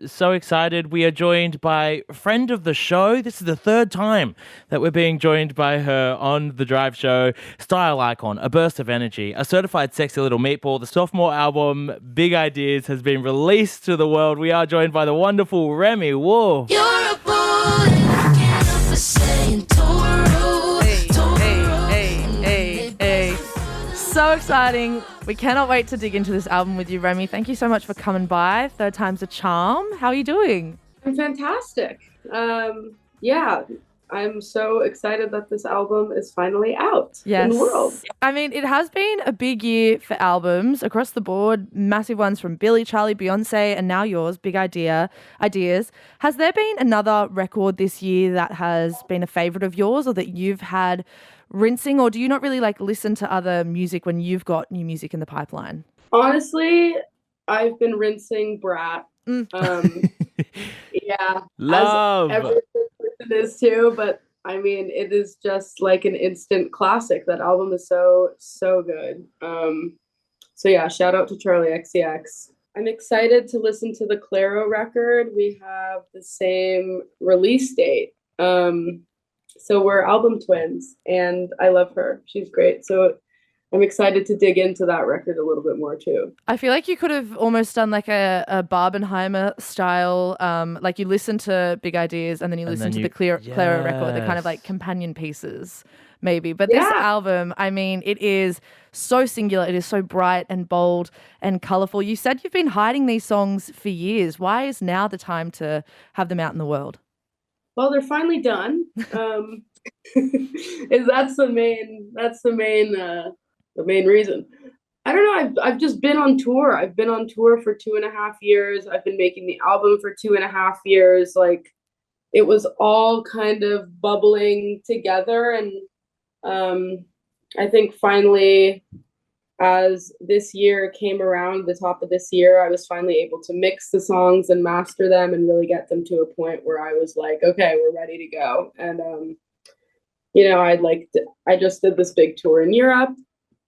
So excited. We are joined by a friend of the show. This is the third time that we're being joined by her on the Drive Show. Style icon, a burst of energy, a certified sexy little meatball. The sophomore album, Big Ideas, has been released to the world. We are joined by the wonderful Remi Wolf. You're a bull and I can't help but saying Toro. Hey. So exciting. We cannot wait to dig into this album with you, Remi. Thank you so much for coming by. Third time's a charm. How are you doing? I'm fantastic. Yeah, I'm so excited that this album is finally out in the world. I mean, it has been a big year for albums across the board. Massive ones from Billy, Charlie, Beyonce, and now yours, Ideas. Has there been another record this year that has been a favorite of yours or that you've had rinsing, or do you not really listen to other music when you've got new music in the pipeline? Honestly, I've been rinsing Brat. Yeah, Love. as every person is too, but I mean, it is just like an instant classic. That album is so good. So yeah, shout out to Charlie XCX. I'm excited to listen to the Claro record. We have the same release date. So we're album twins, and I love her. She's great. So I'm excited to dig into that record a little bit more too. I feel like you could have almost done like a Barbenheimer style, like you listen to Big Ideas and then you listen to the Clara record, the kind of like companion pieces maybe. But this album, I mean, it is so singular. It is so bright and bold and colorful. You said you've been hiding these songs for years. Why is now the time to have them out in the world? Well, they're finally done. That's the main reason. I don't know. I've just been on tour. I've been on tour for 2.5 years. I've been making the album for 2.5 years. Like, it was all kind of bubbling together, and I think finally, as this year came around, the top of this year, I was finally able to mix the songs and master them and really get them to a point where I was like, okay, we're ready to go. And I just did this big tour in Europe,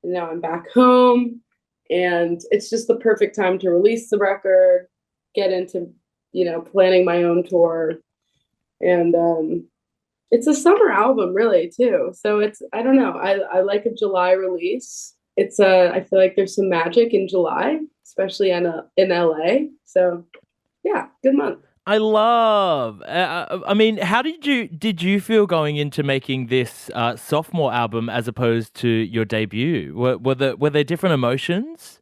and now I'm back home, and it's just the perfect time to release the record, get into, planning my own tour. And it's a summer album really too. So I don't know. I like a July release. I feel like there's some magic in July, especially in LA. So yeah, good month. I love. I mean, how did you feel going into making this sophomore album as opposed to your debut? Were there different emotions?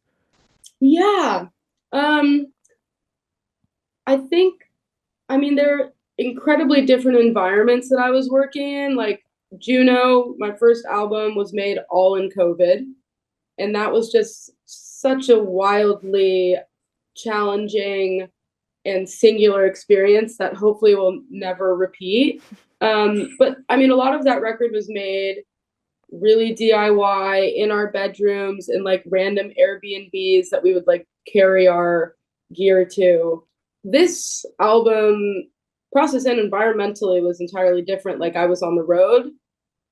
Yeah, I mean, they're incredibly different environments that I was working in. Like Juno, my first album was made all in COVID, and that was just such a wildly challenging and singular experience that hopefully will never repeat. But I mean, a lot of that record was made really DIY in our bedrooms in like random Airbnbs that we would like carry our gear to. This album process and environmentally was entirely different. Like, I was on the road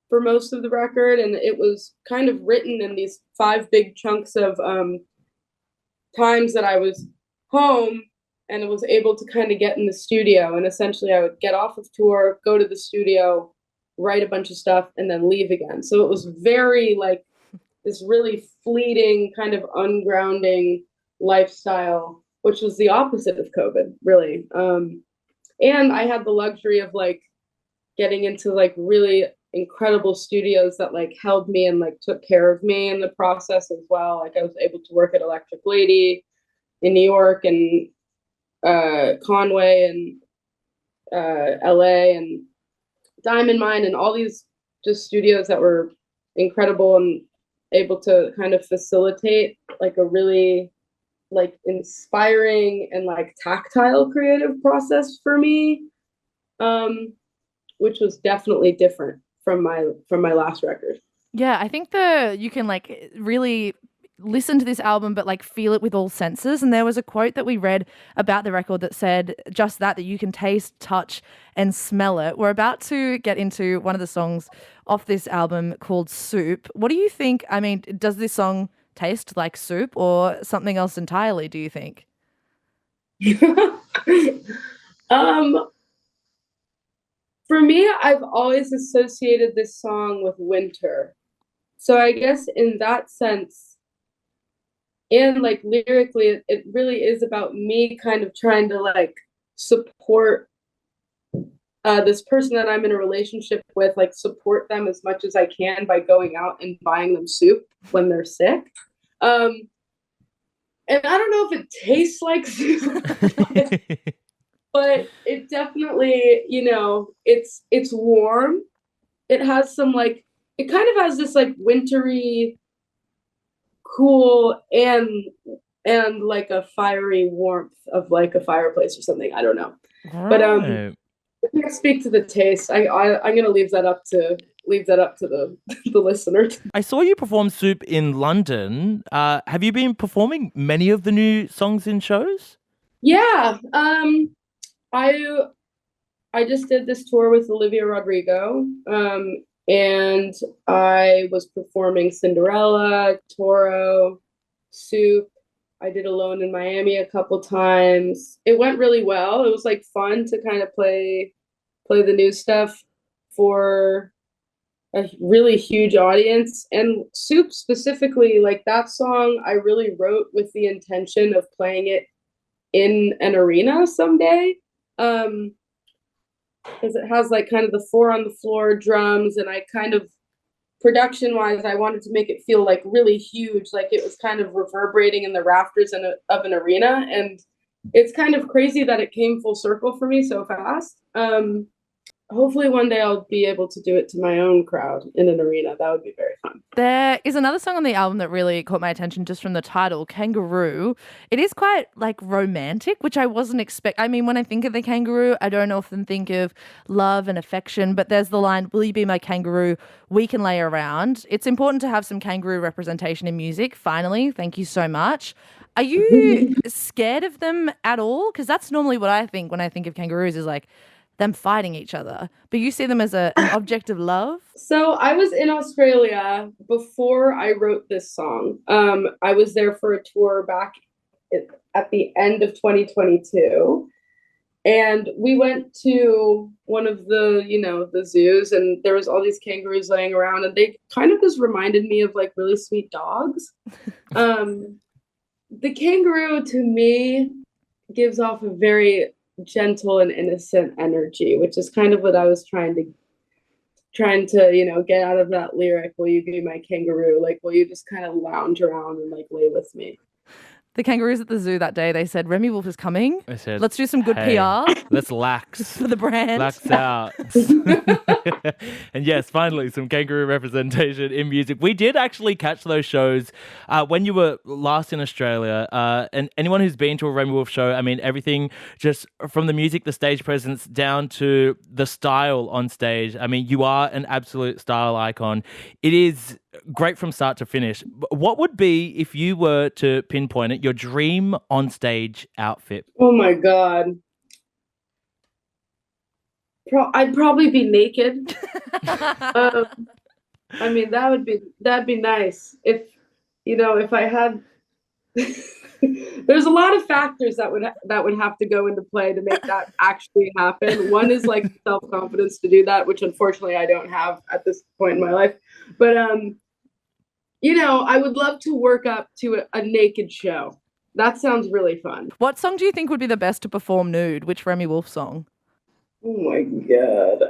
for most of the record, and it was kind of written in these 5 big chunks of times that I was home and was able to kind of get in the studio. And essentially I would get off of tour, go to the studio, write a bunch of stuff, and then leave again. So it was very like this really fleeting kind of ungrounding lifestyle, which was the opposite of COVID, really. And I had the luxury of like getting into like really incredible studios that like held me and like took care of me in the process as well. Like, I was able to work at Electric Lady in New York, and Conway, and LA, and Diamond Mine, and all these just studios that were incredible and able to kind of facilitate like a really like inspiring and like tactile creative process for me, which was definitely different from my last record. Yeah, I think you can like really listen to this album but like feel it with all senses. And there was a quote that we read about the record that said just that you can taste, touch and smell it. We're about to get into one of the songs off this album called Soup. What do you think? I mean, does this song taste like soup or something else entirely, do you think? um, for me, I've always associated this song with winter. So I guess in that sense, and like lyrically, it really is about me kind of trying to like support this person that I'm in a relationship with, like support them as much as I can by going out and buying them soup when they're sick. Um, and I don't know if it tastes like soup, but it definitely, it's warm. It has some like, it kind of has this like wintry, cool, and like a fiery warmth of like a fireplace or something. I don't know, but I can't speak to the taste. I'm gonna leave that up to the the listener. I saw you perform Soup in London. Have you been performing many of the new songs in shows? Yeah. I just did this tour with Olivia Rodrigo. And I was performing Cinderella, Toro, Soup. I did Alone in Miami a couple times. It went really well. It was like fun to kind of play the new stuff for a really huge audience. And Soup specifically, like that song, I really wrote with the intention of playing it in an arena someday. Because it has like kind of the 4 on the floor drums, and I kind of production wise I wanted to make it feel like really huge, like it was kind of reverberating in the rafters of an arena. And it's kind of crazy that it came full circle for me so fast. Hopefully one day I'll be able to do it to my own crowd in an arena. That would be very fun. There is another song on the album that really caught my attention just from the title, Kangaroo. It is quite like romantic, which I wasn't expect. I mean, when I think of the kangaroo, I don't often think of love and affection, but there's the line, "Will you be my kangaroo? We can lay around." It's important to have some kangaroo representation in music. Finally, thank you so much. Are you scared of them at all? Because that's normally what I think when I think of kangaroos, is like them fighting each other, but you see them as an object of love? So I was in Australia before I wrote this song. I was there for a tour back at the end of 2022. And we went to one of the, the zoos, and there was all these kangaroos laying around, and they kind of just reminded me of like really sweet dogs. The kangaroo to me gives off a very gentle and innocent energy, which is kind of what I was trying to get out of that lyric. Will you be my kangaroo? Like, will you just kind of lounge around and like lay with me? The kangaroos at the zoo that day, they said, Remi Wolf is coming. I said, let's do some good hey, PR. Let's lax. For the brand. Lax out. And yes, finally, some kangaroo representation in music. We did actually catch those shows when you were last in Australia. And anyone who's been to a Remi Wolf show, I mean, everything just from the music, the stage presence, down to the style on stage. I mean, you are an absolute style icon. It is great from start to finish. What would be, if you were to pinpoint it, your dream on stage outfit? Oh my God. I'd probably be naked. I mean, that'd be nice if I had. There's a lot of factors that would have to go into play to make that actually happen. One is like self-confidence to do that, which unfortunately I don't have at this point in my life. But I would love to work up to a naked show. That sounds really fun. What song do you think would be the best to perform nude? Which Remi Wolf song? Oh my God.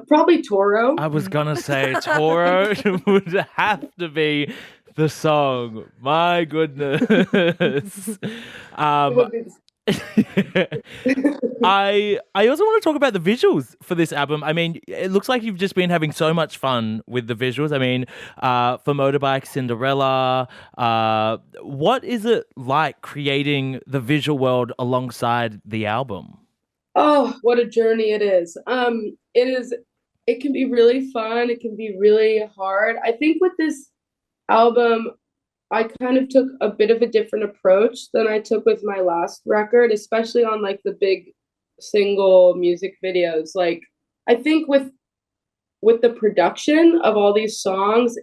Probably Toro. I was gonna say Toro would have to be the song. My goodness. I also want to talk about the visuals for this album. I mean, it looks like you've just been having so much fun with the visuals. I mean, for Motorbike, Cinderella, what is it like creating the visual world alongside the album? Oh, what a journey it is. It can be really fun. It can be really hard. I think with this album, I kind of took a bit of a different approach than I took with my last record, especially on like the big single music videos. Like, I think with the production of all these songs,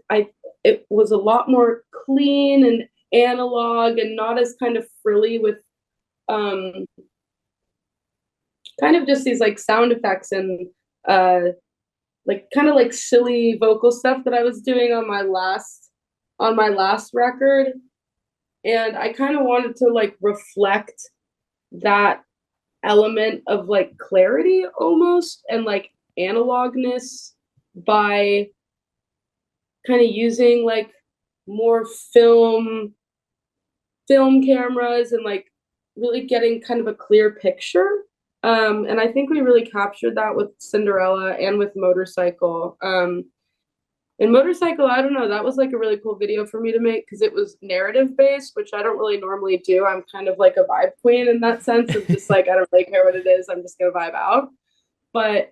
it was a lot more clean and analog and not as kind of frilly with kind of just these like sound effects and like kind of like silly vocal stuff that I was doing on my last record. And I kind of wanted to like reflect that element of like clarity almost and like analogness by kind of using like more film cameras and like really getting kind of a clear picture. And I think we really captured that with Cinderella and with Motorcycle. And Motorcycle, I don't know, that was like a really cool video for me to make because it was narrative based, which I don't really normally do. I'm kind of like a vibe queen in that sense of just like, I don't really care what it is. I'm just going to vibe out. But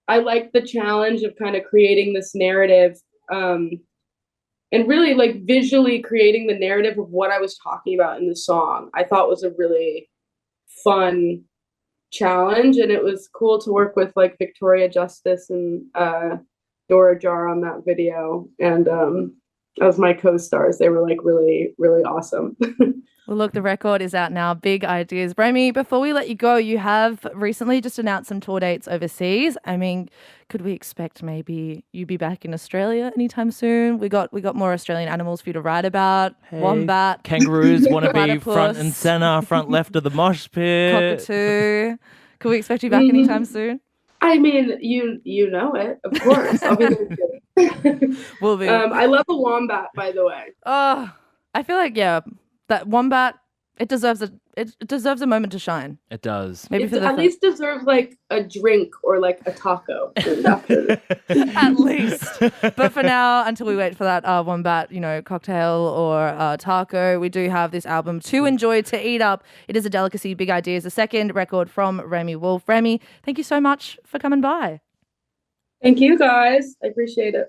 I like the challenge of kind of creating this narrative and really like visually creating the narrative of what I was talking about in the song. I thought was a really fun challenge, and it was cool to work with like Victoria Justice and Dora Jar on that video, and as my co-stars. They were like really, really awesome. Well, look, the record is out now. Big Ideas. Remi, before we let you go, you have recently just announced some tour dates overseas. I mean, could we expect maybe you be back in Australia anytime soon? We got more Australian animals for you to write about. Hey, wombat. Kangaroos want to be front and center, front left of the mosh pit. Cockatoo. Could we expect you back anytime soon? I mean, you know it, of course. I'll be there. We'll be. I love a wombat, by the way. Oh, I feel like that wombat, it deserves a moment to shine. It does. Maybe at least deserves like a drink or like a taco. At least. But for now, until we wait for that wombat, cocktail or taco, we do have this album to enjoy, to eat up. It is a delicacy. Big Ideas, the second record from Remi Wolf. Remi, thank you so much for coming by. Thank you, guys. I appreciate it.